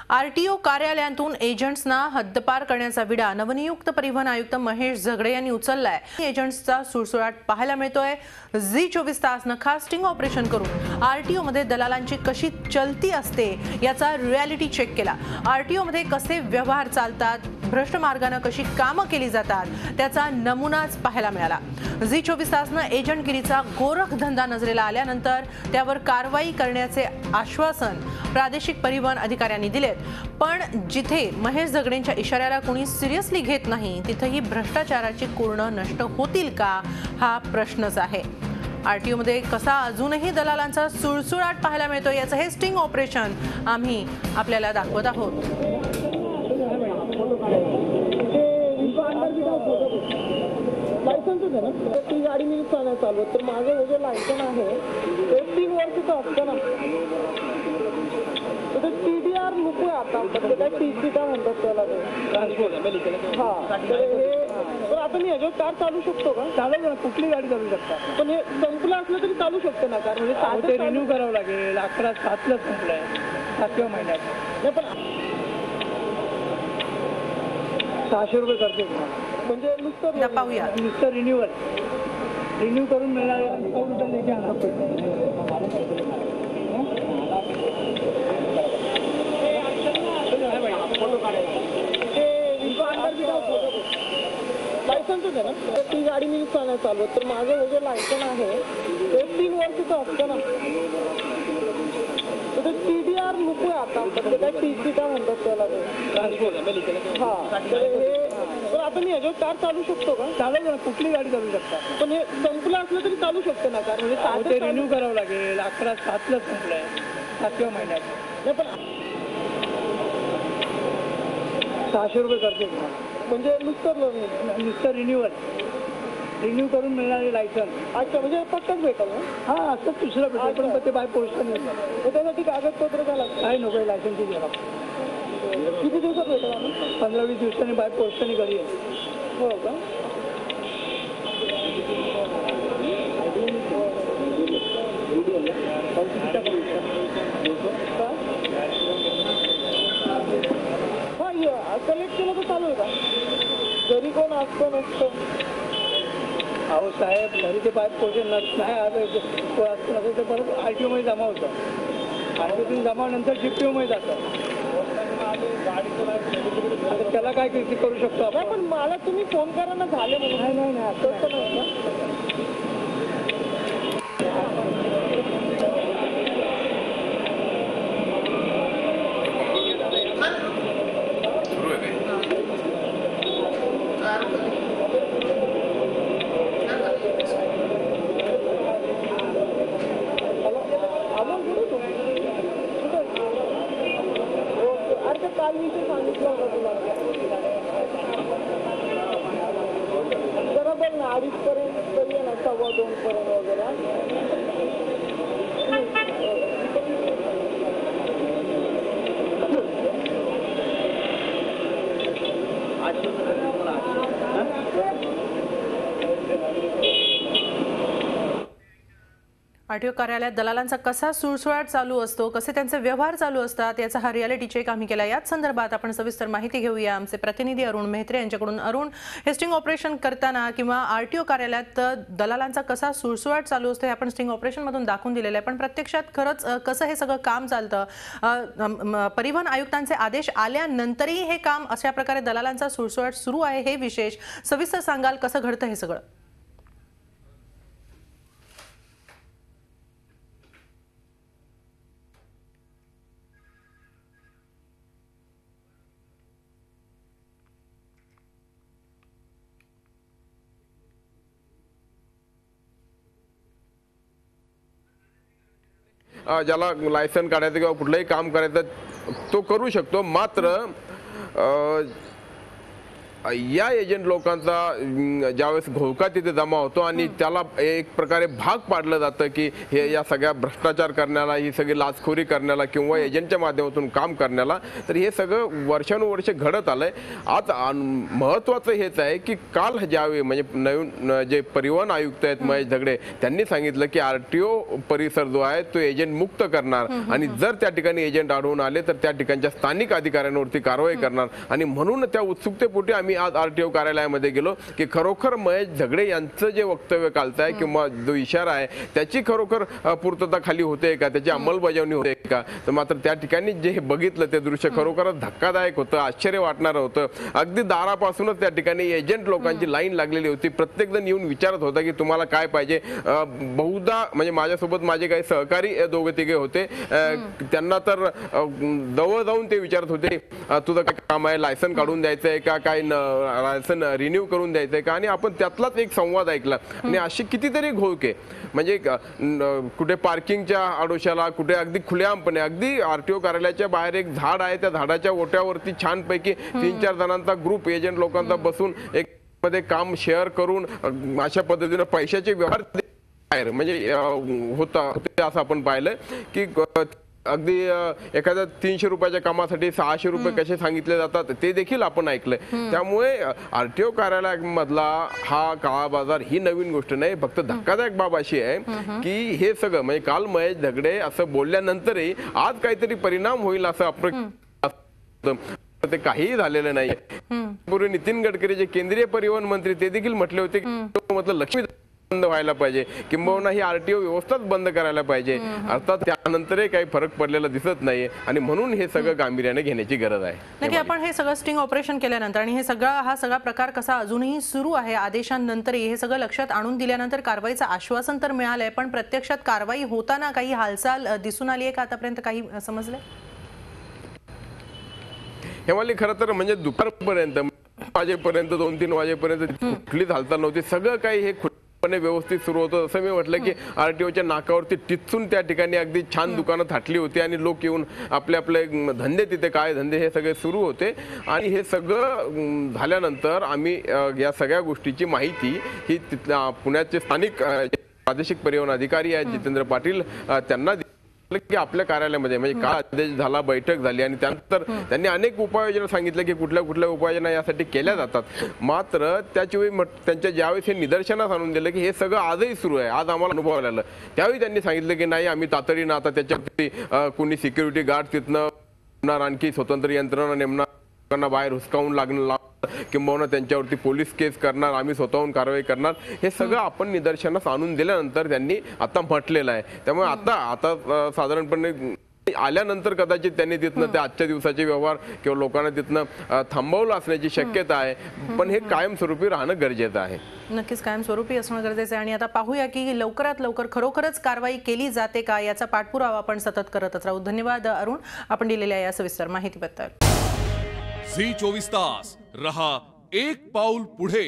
RTO कार्यालयातून एजंट्सना हद्दपार करण्याचा विडा नवनियुक्त परिवहन आयुक्त महेश झगडे यांनी उचललाय। एजंट्सचा सुळसुळाट पाहायला मिळतोय। झी 24 तासनं खास स्टिंग ऑपरेशन करून आरटीओ मध्ये दलालांची कशी चलती असते याचा रियालिटी चेक केला। आरटीओ मध्ये कसे व्यवहार चालतात, भ्रष्ट मार्गाने कशी कामं केली जातात त्याचा नमुनाच पाहायला मिळाला। झी 24 तासनं एजंटगिरीचा गोरख धंदा नजरेला आल्यानंतर त्यावर कारवाई करण्याचे आश्वासन प्रादेशिक परिवहन अधिकाऱ्यांनी दिले। पण जिथे महेश झगडेंच्या इशाऱ्याला कोणी सिरियसली घेत नाही तिथेही भ्रष्टाचाराची कुर्ण नष्ट होतील का हा प्रश्नच आहे। आरटीओ मध्ये कसा अजूनही दलालांचा सुळसुळाट पाहायला मिळतो याचं हे स्टिंग ऑपरेशन आम्ही आपल्याला दाखवत आहोत। लायसन्स आहे ना, ती गाडी मी चालवत तर माझं हे जे लायसन आहे ते 3 वर्षाचं असतं ना, तर TDR नको आहे आता आमच्याकडे, काय TC का म्हणतात त्याला, ट्रान्सपोर्ट। हां, तर हे तर आता मी ह्याच्यावर कार चालू शकतो का? चालेल ना, कुठली गाडी चालू शकता, पण हे संपलं असलं तरी चालू शकतो ना कार, म्हणजे ते रिन्यू करावं लागेल। 11/7ला संपलंय, 7व्या महिन्यात। नाही पण 600 रुपये करते म्हणजे नुसतं पाहूया, नुसतं रिन्यू करून मिळणार 100 रुपये लेके आणा। लायसन्सच आहे ना, ती गाडी मी चालवत तर माझं हे जे लायसन आहे ते 3 वर्षाचं असतं ना, तर TDR नको आहे आता आमच्याकडे, काय TC का म्हणतात त्याला, ट्रान्सपोर्ट। हां, तर हे तर आता मी ह्याच्यावर कार चालू शकतो का? चालेल ना, कुठली गाडी चालू शकता, पण हे संपलं असलं तरी चालू शकतो ना कार, म्हणजे ते रिन्यू करावं लागेल। 11/7ला संपलंय, 7व्या महिन्यात। नाही पण 600 रुपये करते म्हणजे नुसतं रिन्यू करून मिळणारे लायसन। अच्छा, म्हणजे पक्कच भेटेल ना? हां, असं दुसरं भेटेल, पण ते बाय पोस्टने येतं। त्यासाठी कागदपत्र काय लागतं? काय नको, लायसनची घ्यायला। किती दिवसात भेटेल आम्ही? 15-20 दिवसांनी बाय पोस्टने घरी येईल। हो का? हां, कलेक्ट केलं तर चालू आहे का? घरी कोण असतं नसतं? अहो साहेब, घरी ते पाईप पोषण नाही असं ते परत RTO मध्ये जमा होतं, आणि तिथून जमा नंतर GPO मध्ये जातं। त्याला काय करू शकतो आपण? पण मला तुम्ही फोन करा ना, झाले म्हणून। नाही असं तर नाही ना। काल विषय सांगितलं होतं तुला, बरोबर ना, 2:30 पर्यंत करूया ना, 2:15 पर्यंत वगैरे। आरटीओ कार्यालयात दलालांचा कसा सुळसुळाट चालू असतो, कसे त्यांचे व्यवहार चालू असतात याचा हा रियालिटी चेक आम्ही केला। याच संदर्भात आपण सविस्तर माहिती घेऊया आमचे प्रतिनिधी अरुण मेहत्रे यांच्याकडून। अरुण, हे स्टिंग ऑपरेशन करताना किंवा आरटीओ कार्यालयात दलालांचा कसा सुळसुळाट चालू असतो हे आपण स्टिंग ऑपरेशन मधून दाखवून दिलेलं आहे, पण प्रत्यक्षात खरंच कसं हे सगळं काम चालतं? परिवहन आयुक्तांचे आदेश आल्यानंतरही हे काम अशा प्रकारे दलालांचा सुळसुळाट सुरू आहे, हे विशेष सविस्तर सांगाल, कसं घडतं हे सगळं? ज्याला लायसन काढायचं किंवा कुठलंही काम करायचं तो करू शकतो, मात्र या एजंट लोकांचा ज्यावेळेस घोळका तिथे जमा होतो आणि त्याला एक प्रकारे भाग पाडलं जातं की हे या सगळ्या भ्रष्टाचार करण्याला, ही सगळी लाचखोरी करण्याला किंवा एजंटच्या माध्यमातून काम करण्याला, तर हे सगळं वर्षानुवर्षे घडत आलंय. आज महत्त्वाचं हेच आहे की काल ज्यावेळी म्हणजे नवीन जे परिवहन आयुक्त आहेत महेश झगडे, त्यांनी सांगितलं की RTO परिसर जो आहे तो एजंट मुक्त करणार आणि जर त्या ठिकाणी एजंट आढळून आले तर त्या ठिकाणच्या स्थानिक अधिकाऱ्यांवरती कारवाई करणार. आणि म्हणून त्या उत्सुकतेपोटी आम्ही आज RTO कार्यालयामध्ये गेलो की खरोखर महेश झगडे यांचं जे वक्तव्य कालचं आहे किंवा जो इशारा आहे त्याची खरोखर पूर्तता खाली होते का, त्याची अंमलबजावणी होते का. तर मात्र त्या ठिकाणी जे बघितलं ते दृश्य खरोखरच धक्कादायक होतं, आश्चर्य वाटणारं होतं. अगदी दारापासूनच त्या ठिकाणी एजंट लोकांची लाईन लागलेली होती. प्रत्येक जण येऊन विचारत होता की तुम्हाला काय पाहिजे. बहुधा म्हणजे माझ्यासोबत माझे काही सहकारी दोघे तिघे होते, त्यांना तर जवळ जाऊन ते विचारत होते तुझं काय काम आहे, लायसन काढून द्यायचं आहे का, काय लायसन रिन्यू करून द्यायचंय का. आणि आपण त्यातलाच एक संवाद ऐकला. आणि अशी कितीतरी घोळके म्हणजे कुठे पार्किंगच्या आडोशाला, कुठे अगदी खुलेआमपणे, अगदी RTO कार्यालयाच्या बाहेर एक झाड आहे, त्या झाडाच्या ओट्यावरती छानपैकी 3-4 जणांचा ग्रुप एजंट लोकांचा बसून एक मध्ये काम शेअर करून अशा पद्धतीने पैशाचे व्यवहार बाहेर म्हणजे होते असं आपण पाहिलं की अगदी एखाद्या 300 रुपयाच्या कामासाठी 600 रुपये कसे सांगितले जातात ते देखील आपण ऐकलंय. त्यामुळे RTO कार्यालयामधला हा काळा बाजार ही नवीन गोष्ट नाही. फक्त धक्कादायक बाब अशी आहे की हे सगळं म्हणजे काल महेश झगडे असं बोलल्यानंतरही आज काहीतरी परिणाम होईल असं ते काहीही झालेलं नाही. पूर्वी नितीन गडकरी जे केंद्रीय परिवहन मंत्री ते देखील म्हटले होते की मतलब लक्ष्मी बंद व्हायला पाहिजे, किंबहुना ही RTO व्यवस्थाच बंद करायला पाहिजे. अर्थात त्यानंतरही काही फरक पडलेला दिसत नाहीये आणि म्हणून हे सगळं गांभीर्याने घेण्याची गरज आहे. नक्की आपण हे सगळं स्टिंग ऑपरेशन केल्यानंतर आणि हा सगळा प्रकार कसा अजूनही सुरू आहे, आदेशांनंतरही हे सगळं लक्षात आणून दिल्यानंतर कारवाईचं आश्वासन तर मिळालंय, पण प्रत्यक्षात कारवाई होताना काही हालचाल दिसून आली आहे का आतापर्यंत, काही समजलंय? हेमाली खरं तर म्हणजे दुपारपर्यंत वाजेपर्यंत 2-3 वाजेपर्यंत कुठलीच हालचाल नव्हती. सगळं काही हे व्यवस्थित सुरू होतं. जसं मी म्हटलं की RTOच्या नाकावरती टिचून त्या ठिकाणी अगदी छान दुकानं थाटली होती आणि लोक येऊन आपले आपले धंदे, तिथे काय धंदे हे सगळे सुरू होते. आणि हे सगळं झाल्यानंतर आम्ही या सगळ्या गोष्टीची माहिती ही तिथल्या पुण्याचे स्थानिक प्रादेशिक परिवहन अधिकारी आहेत जितेंद्र पाटील, त्यांना की आपल्या कार्यालयामध्ये म्हणजे काय आदेश झाला, बैठक झाली आणि त्यानंतर त्यांनी अनेक उपाययोजना सांगितल्या की कुठल्या कुठल्या उपाययोजना यासाठी केल्या जातात. मात्र त्याच्यावेळी त्यांच्या ज्यावेळेस हे निदर्शनास आणून दिलं की हे सगळं आजही सुरू आहे, आज आम्हाला अनुभव आलेला, त्यावेळी त्यांनी सांगितलं की नाही आम्ही तातडीनं आता त्याच्यावरती कोणी सिक्युरिटी गार्ड तिथनं आणखी स्वतंत्र यंत्रणा नेमणार, बाहेर हुसकावून लागणार किंबहुना त्यांच्यावरती पोलीस केस करणार, आम्ही स्वतःहून कारवाई करणार, हे सगळं आपण निदर्शनास आणून दिल्यानंतर त्यांनी आता म्हटलेलं आहे. त्यामुळे आता साधारणपणे आल्यानंतर कदाचित त्यांनी तिथनं त्या आजच्या दिवसाचे व्यवहार किंवा लोकांना तिथनं थांबवलं असण्याची शक्यता आहे. पण हे कायमस्वरूपी राहणं गरजेचं आहे. नक्कीच कायमस्वरूपी असणं गरजेचं आहे. आणि आता पाहूया की लवकरात लवकर खरोखरच कारवाई केली जाते का, याचा पाठपुरावा आपण सतत करतच राहू. धन्यवाद अरुण, आपण दिलेल्या या सविस्तर माहितीबद्दल. झी 24 तास रहा एक पाऊल पुढे.